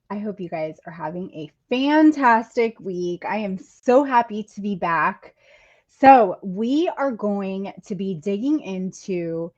I hope you guys are having a fantastic week. I am so happy to be back. So, we are going to be digging into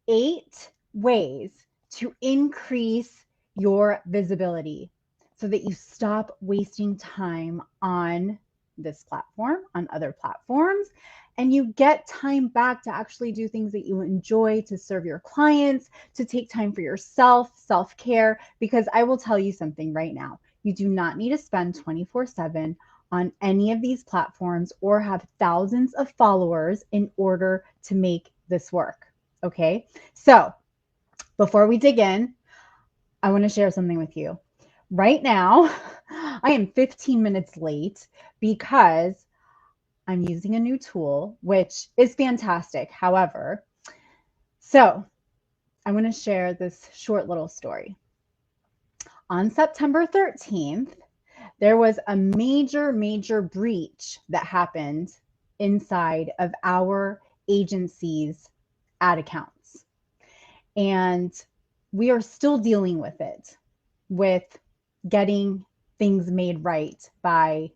8 ways to increase your visibility so that you stop wasting time on this platform, on other platforms, and you get time back to actually do things that you enjoy, to serve your clients, to take time for yourself, self care. Because I will tell you something right now, you do not need to spend 24/7 on any of these platforms or have thousands of followers in order to make this work. Okay. So before we dig in, I want to share something with you. Right now, I am 15 minutes late because I'm using a new tool, which is fantastic. However, so I want to share this short little story. On September 13th, there was a major breach that happened inside of our agency's ad accounts. And we are still dealing with it, with getting things made right by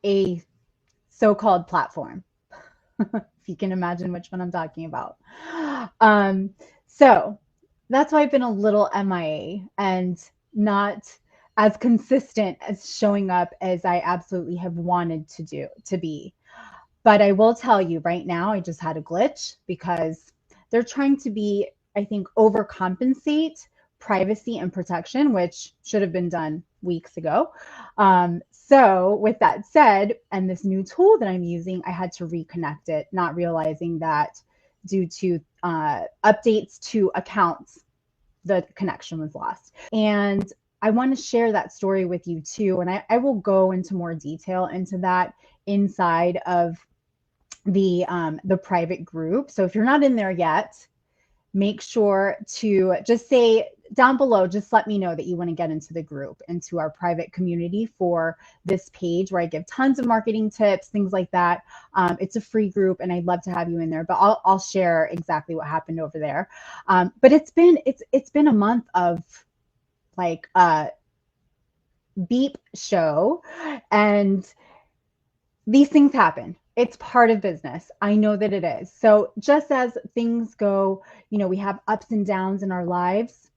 a so-called platform. If you can imagine which one I'm talking about. Um, so that's why I've been a little MIA and not as consistent as showing up as I absolutely have wanted to be. But I will tell you right now, I just had a glitch because they're trying to be, I think, overcompensate privacy and protection, which should have been done weeks ago. So, with that said, and this new tool that I'm using, I had to reconnect it, not realizing that due to updates to accounts, the connection was lost. And I want to share that story with you too. And I will go into more detail into that inside of the private group. So if you're not in there yet, make sure to just say down below, just let me know that you want to get into the group, into our private community for this page where I give tons of marketing tips, things like that. It's a free group and I'd love to have you in there, but I'll share exactly what happened over there. But it's been a month of like beep show, and these things happen. It's part of business. I know that it is. So just as things go, we have ups and downs in our lives,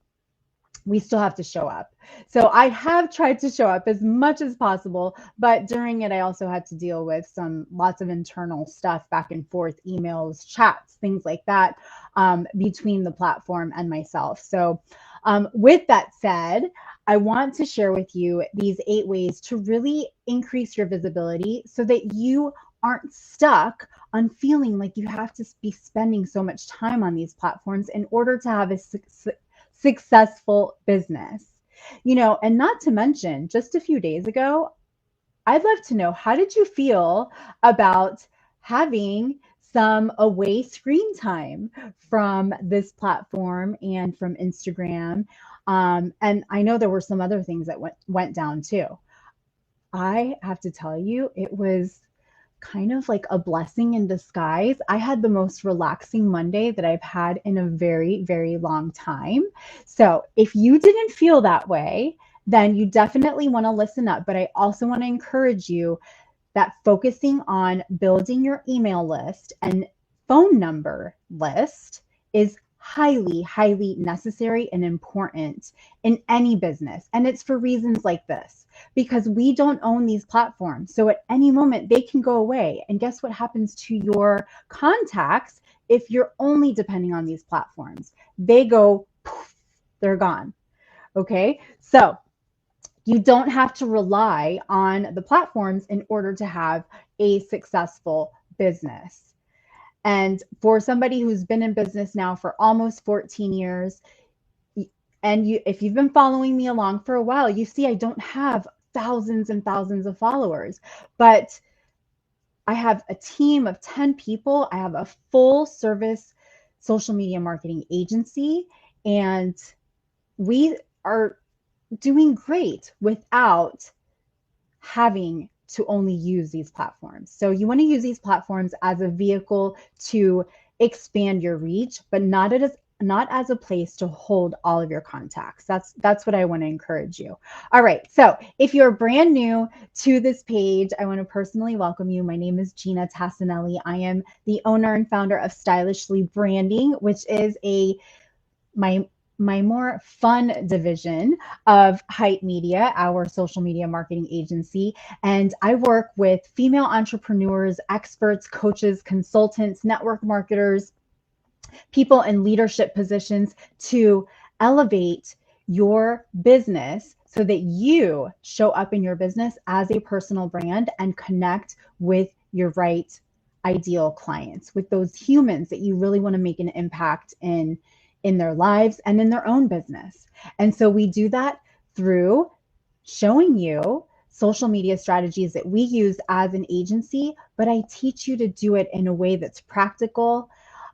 we still have to show up. So I have tried to show up as much as possible, but during it, I also had to deal with lots of internal stuff, back and forth, emails, chats, things like that, between the platform and myself. So with that said, I want to share with you these 8 ways to really increase your visibility so that you aren't stuck on feeling like you have to be spending so much time on these platforms in order to have a successful business. And not to mention, just a few days ago, I'd love to know, how did you feel about having some away screen time from this platform and from Instagram? And I know there were some other things that went down too. I have to tell you, it was kind of like a blessing in disguise. I had the most relaxing Monday that I've had in a very long time. So if you didn't feel that way, then you definitely want to listen up. But I also want to encourage you that focusing on building your email list and phone number list is highly necessary and important in any business. And it's for reasons like this, because we don't own these platforms. So at any moment, they can go away. And guess what happens to your contacts if you're only depending on these platforms? They go, poof, they're gone. Okay. So you don't have to rely on the platforms in order to have a successful business. And for somebody who's been in business now for almost 14 years, and if you've been following me along for a while, you see I don't have thousands and thousands of followers, but I have a team of 10 people. I have a full service social media marketing agency, and we are doing great without having to only use these platforms. So you want to use these platforms as a vehicle to expand your reach, but not as a place to hold all of your contacts. That's what I want to encourage you. All right. So if you're brand new to this page, I want to personally welcome you. My name is Ginna Tassinelli. I am the owner and founder of Stylishly Branding, which is my more fun division of Hype Media, our social media marketing agency. And I work with female entrepreneurs, experts, coaches, consultants, network marketers, people in leadership positions to elevate your business so that you show up in your business as a personal brand and connect with your right ideal clients, with those humans that you really want to make an impact in their lives and in their own business. And so we do that through showing you social media strategies that we use as an agency, but I teach you to do it in a way that's practical,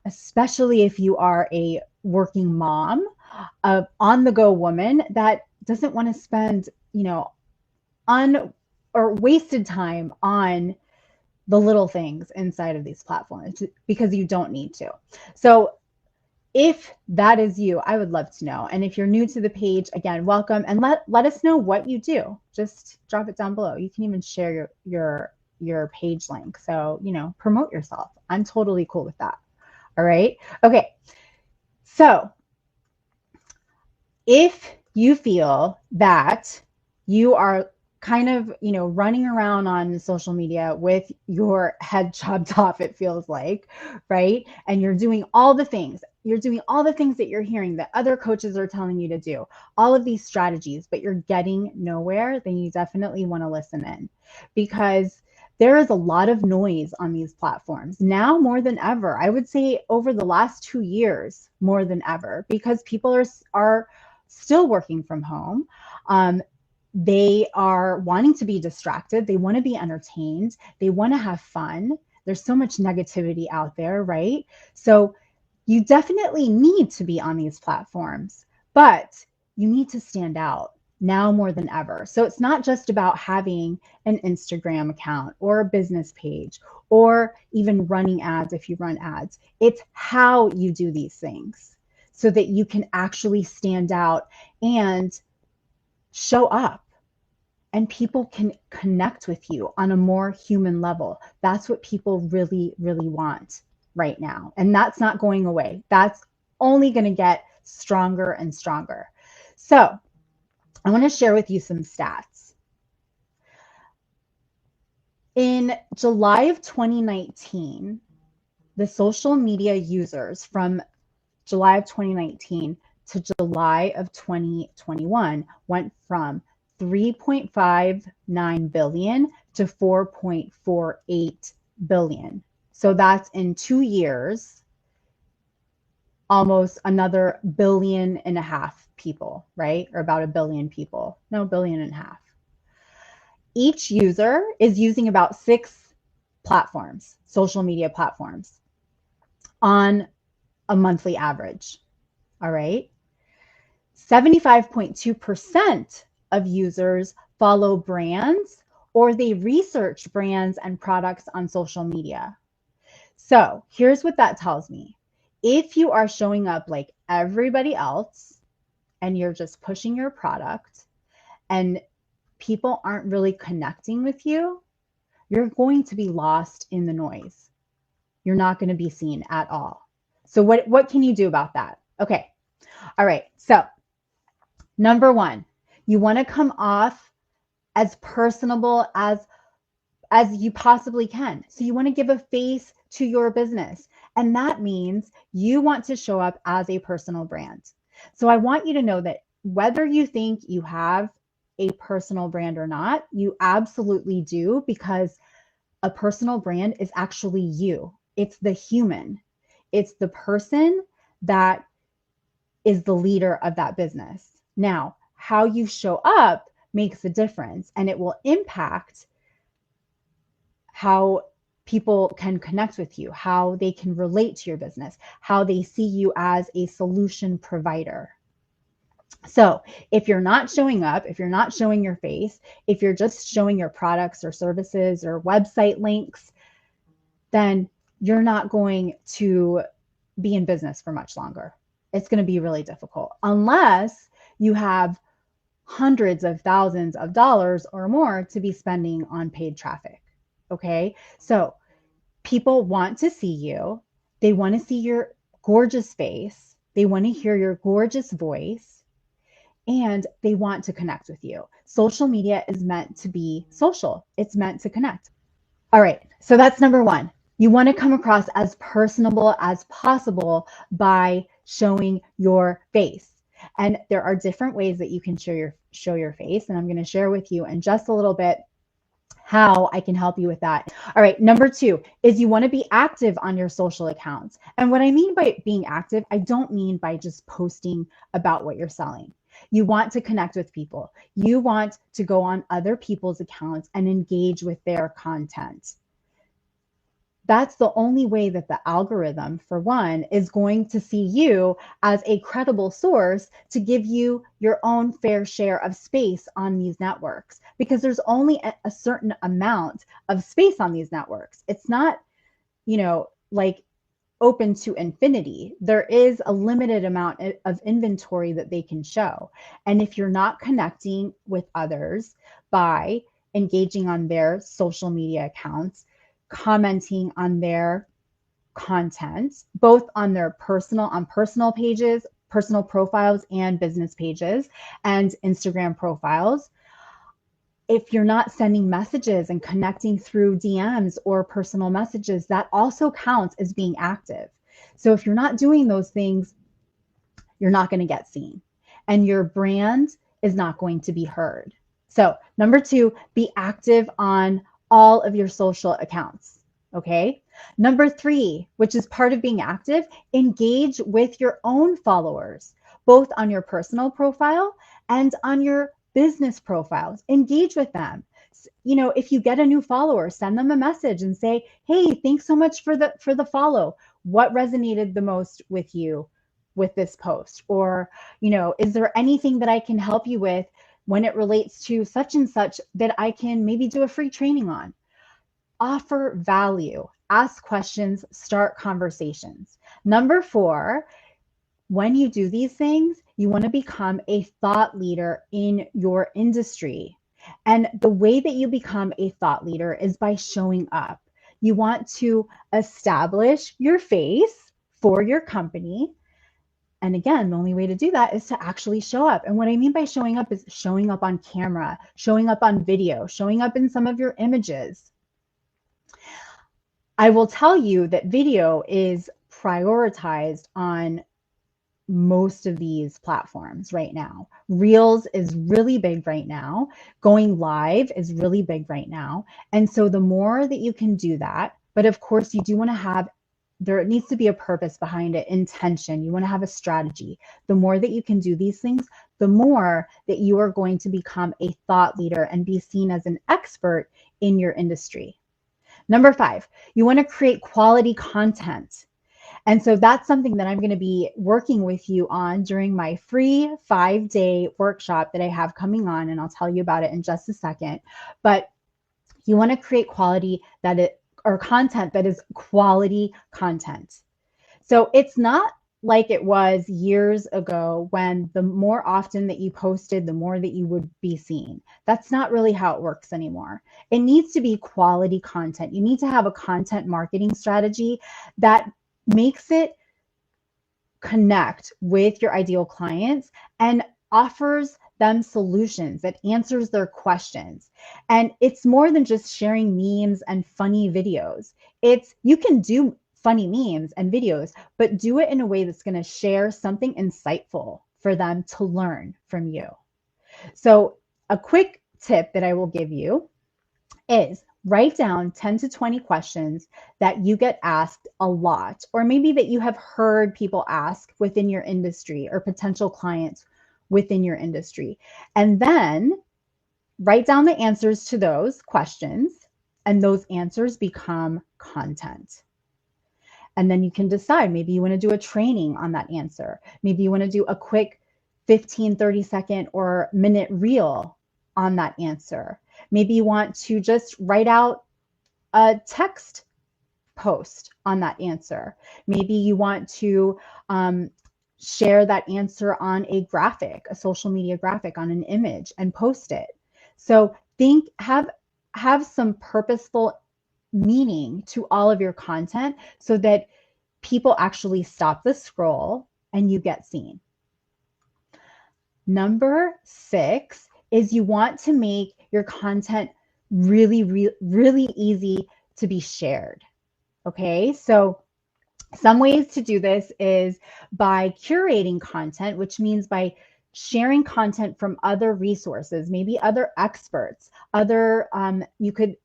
especially if you are a working mom, a on-the-go woman that doesn't want to spend, or wasted time on the little things inside of these platforms because you don't need to. So if that is you, I would love to know. And if you're new to the page, again, welcome, and let us know what you do. Just drop it down below. You can even share your page link. So, promote yourself. I'm totally cool with that. All right. Okay. So if you feel that you are kind of, running around on social media with your head chopped off, it feels like, right? And you're doing all the things. You're doing all the things that you're hearing that other coaches are telling you to do, all of these strategies, but you're getting nowhere, then you definitely want to listen in, because there is a lot of noise on these platforms now more than ever. I would say over the last 2 years, more than ever, because people are still working from home. They are wanting to be distracted. They want to be entertained. They want to have fun. There's so much negativity out there, right? So you definitely need to be on these platforms, but you need to stand out now more than ever. So it's not just about having an Instagram account or a business page or even running ads if you run ads. It's how you do these things so that you can actually stand out and show up and people can connect with you on a more human level. That's what people really, really want right now. And that's not going away. That's only going to get stronger and stronger. So I want to share with you some stats. In July of 2019, the social media users from July of 2019 to July of 2021 went from 3.59 billion to 4.48 billion. So that's in 2 years, almost another 1.5 billion people, right? Or about 1 billion people. No, 1.5 billion. Each user is using about 6 platforms, social media platforms, on a monthly average. All right. 75.2% of users follow brands or they research brands and products on social media. So here's what that tells me. If you are showing up like everybody else and you're just pushing your product and people aren't really connecting with you, you're going to be lost in the noise. You're not going to be seen at all. So what can you do about that? Okay. All right. So number 1, you want to come off as personable as you possibly can. So you want to give a face to your business. And that means you want to show up as a personal brand. So I want you to know that whether you think you have a personal brand or not, you absolutely do, because a personal brand is actually you. It's the human. It's the person that is the leader of that business. Now, how you show up makes a difference, and it will impact how people can connect with you, how they can relate to your business, how they see you as a solution provider. So if you're not showing up, if you're not showing your face, if you're just showing your products or services or website links, then you're not going to be in business for much longer. It's going to be really difficult unless you have hundreds of thousands of dollars or more to be spending on paid traffic. Okay. So people want to see you. They want to see your gorgeous face. They want to hear your gorgeous voice, and they want to connect with you. Social media is meant to be social. It's meant to connect. All right. So that's number one. You want to come across as personable as possible by showing your face. And there are different ways that you can show your face. And I'm going to share with you in just a little bit how I can help you with that. All right. Number two is you want to be active on your social accounts. And what I mean by being active, I don't mean by just posting about what you're selling. You want to connect with people. You want to go on other people's accounts and engage with their content. That's the only way that the algorithm, for one, is going to see you as a credible source to give you your own fair share of space on these networks, because there's only a certain amount of space on these networks. It's not, like open to infinity. There is a limited amount of inventory that they can show. And if you're not connecting with others by engaging on their social media accounts, commenting on their content, both on their personal pages, personal profiles, and business pages, and Instagram profiles. If you're not sending messages and connecting through DMs or personal messages, that also counts as being active. So if you're not doing those things, you're not going to get seen, and your brand is not going to be heard. So number two, be active on all of your social accounts. Okay. Number three, which is part of being active, engage with your own followers, both on your personal profile and on your business profiles. Engage with them. If you get a new follower, send them a message and say, hey, thanks so much for the follow. What resonated the most with you with this post? Or, is there anything that I can help you with when it relates to such and such that I can maybe do a free training on? Offer value, ask questions, start conversations. Number four, when you do these things, you want to become a thought leader in your industry. And the way that you become a thought leader is by showing up. You want to establish your face for your company. And again, the only way to do that is to actually show up. And what I mean by showing up is showing up on camera, showing up on video, showing up in some of your images. I will tell you that video is prioritized on most of these platforms right now. Reels is really big right now. Going live is really big right now. And so the more that you can do that, but of course you do want to have, there needs to be a purpose behind it, intention. You want to have a strategy. The more that you can do these things, the more that you are going to become a thought leader and be seen as an expert in your industry. Number five, you want to create quality content. And so that's something that I'm going to be working with you on during my free 5-day workshop that I have coming on. And I'll tell you about it in just a second. But you want to create content that is quality content. So it's not like it was years ago when the more often that you posted, the more that you would be seen. That's not really how it works anymore. It needs to be quality content. You need to have a content marketing strategy that makes it connect with your ideal clients and offers them solutions, that answers their questions. And it's more than just sharing memes and funny videos. You can do funny memes and videos, but do it in a way that's going to share something insightful for them to learn from you. So a quick tip that I will give you is write down 10 to 20 questions that you get asked a lot, or maybe that you have heard people ask within your industry or potential clients within your industry. And then write down the answers to those questions, and those answers become content. And then you can decide, maybe you want to do a training on that answer. Maybe you want to do a quick 15, 30-second or minute reel on that answer. Maybe you want to just write out a text post on that answer. Maybe you want to share that answer on a graphic, a social media graphic, on an image, and post it. So have some purposeful meaning to all of your content so that people actually stop the scroll and you get seen. Number 6 is you want to make your content really easy to be shared. Okay, so some ways to do this is by curating content, which means by sharing content from other resources, maybe other experts, you could,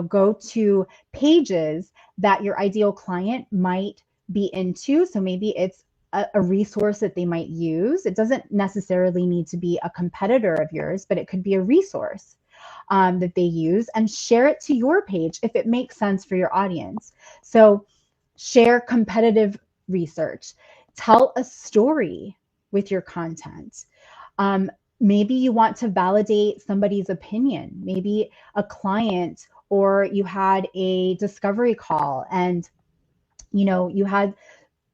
go to pages that your ideal client might be into. So maybe it's a resource that they might use. It doesn't necessarily need to be a competitor of yours, but it could be a resource that they use, and share it to your page if it makes sense for your audience. So share competitive research. Tell a story with your content. Maybe you want to validate somebody's opinion. Maybe a client, or you had a discovery call and you had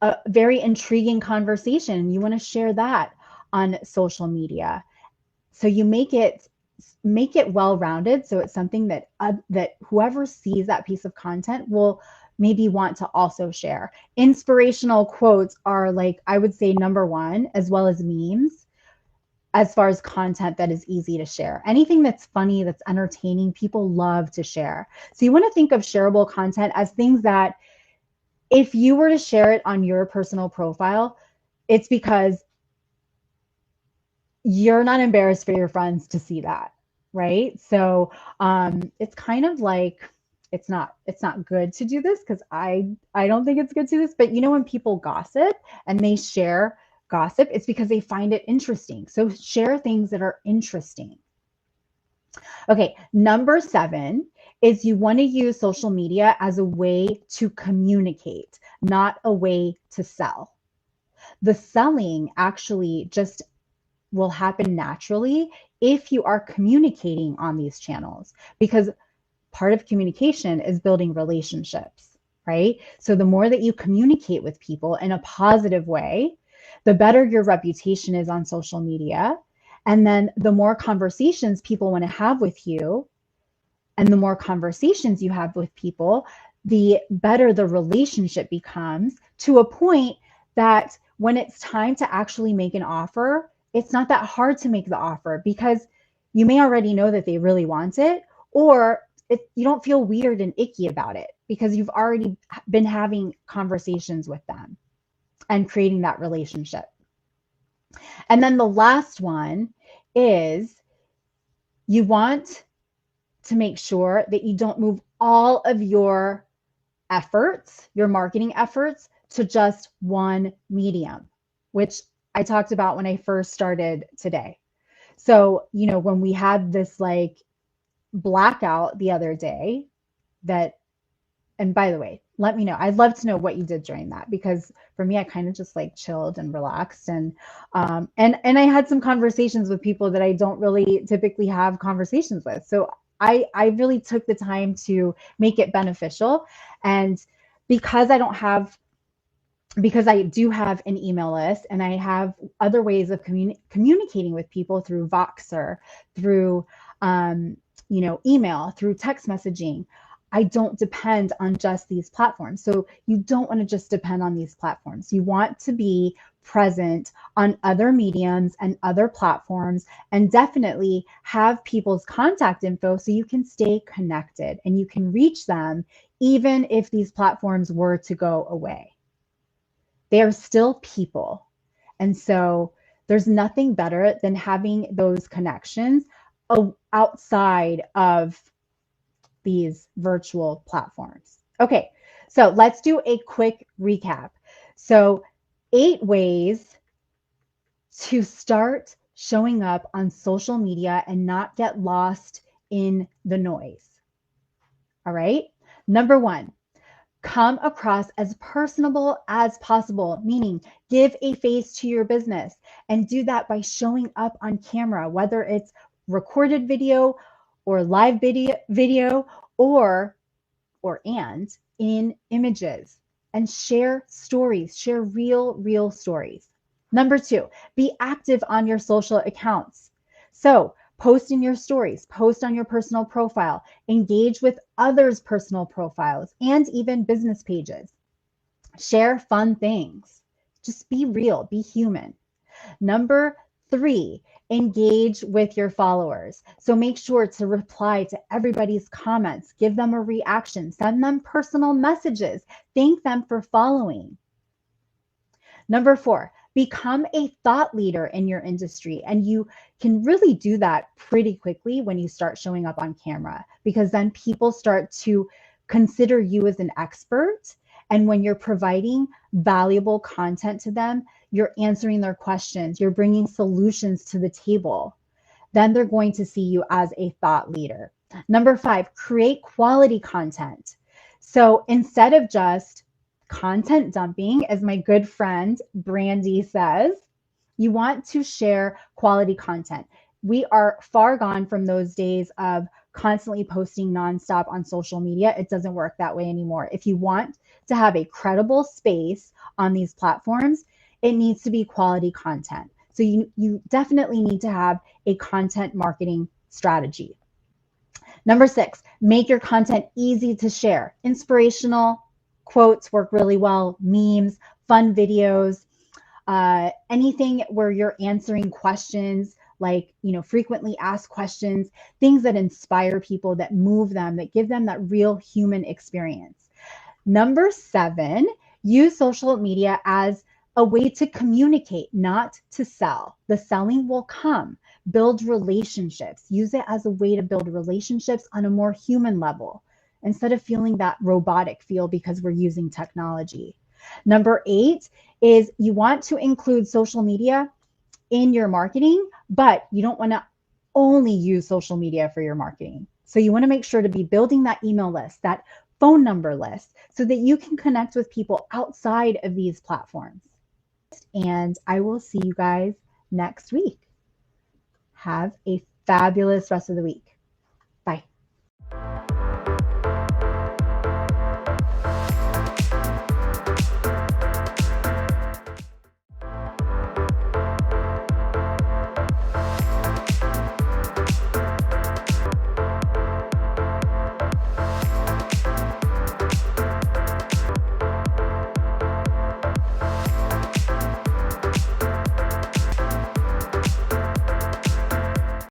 a very intriguing conversation. You want to share that on social media. So you make it well-rounded, so it's something that whoever sees that piece of content will maybe want to also share. Inspirational quotes are, like, I would say, number one, as well as memes, as far as content that is easy to share. Anything that's funny, that's entertaining, people love to share. So you want to think of shareable content as things that if you were to share it on your personal profile, it's because you're not embarrassed for your friends to see that, right? So it's kind of like, it's not good to do this, because I don't think it's good to do this, but when people gossip and they share gossip, it's because they find it interesting. So share things that are interesting. Okay, number 7 is you want to use social media as a way to communicate, not a way to sell. The selling actually just will happen naturally if you are communicating on these channels, because part of communication is building relationships, right? So the more that you communicate with people in a positive way, the better your reputation is on social media. And then the more conversations people want to have with you, and the more conversations you have with people, the better the relationship becomes, to a point that when it's time to actually make an offer, it's not that hard to make the offer, because you may already know that they really want it, or you don't feel weird and icky about it because you've already been having conversations with them and creating that relationship. And then the last one is you want to make sure that you don't move all of your efforts, your marketing efforts, to just one medium, which I talked about when I first started today. So, when we had this like blackout the other day, and by the way, let me know. I'd love to know what you did during that, because for me, I kind of just like chilled and relaxed, and I had some conversations with people that I don't really typically have conversations with. So I really took the time to make it beneficial. And because I do have an email list, and I have other ways of communicating with people through Voxer, through email, through text messaging, I don't depend on just these platforms. So you don't want to just depend on these platforms. You want to be present on other mediums and other platforms, and definitely have people's contact info so you can stay connected and you can reach them even if these platforms were to go away. They are still people. And so there's nothing better than having those connections outside of these virtual platforms. Okay, so let's do a quick recap. So 8 ways to start showing up on social media and not get lost in the noise. All right. Number 1, come across as personable as possible, meaning give a face to your business, and do that by showing up on camera, whether it's recorded video or live video or in images, and share stories, share real stories. Number 2, be active on your social accounts. So post in your stories, post on your personal profile, engage with others' personal profiles and even business pages. Share fun things. Just be real, be human. Number 3, engage with your followers. So make sure to reply to everybody's comments, give them a reaction, send them personal messages, thank them for following. Number 4, become a thought leader in your industry. And you can really do that pretty quickly when you start showing up on camera, because then people start to consider you as an expert. And when you're providing valuable content to them, you're answering their questions, you're bringing solutions to the table, then they're going to see you as a thought leader. Number 5, create quality content. So instead of just content dumping, as my good friend Brandy says, you want to share quality content. We are far gone from those days of constantly posting nonstop on social media. It doesn't work that way anymore. If you want to have a credible space on these platforms, it needs to be quality content. So you definitely need to have a content marketing strategy. Number 6, make your content easy to share. Inspirational quotes work really well, memes, fun videos, anything where you're answering questions, like, frequently asked questions, things that inspire people, that move them, that give them that real human experience. Number 7, use social media as a way to communicate, not to sell. The selling will come. Build relationships. Use it as a way to build relationships on a more human level, instead of feeling that robotic feel because we're using technology. Number 8 is you want to include social media in your marketing, but you don't want to only use social media for your marketing. So you want to make sure to be building that email list, that phone number list, so that you can connect with people outside of these platforms. And I will see you guys next week. Have a fabulous rest of the week.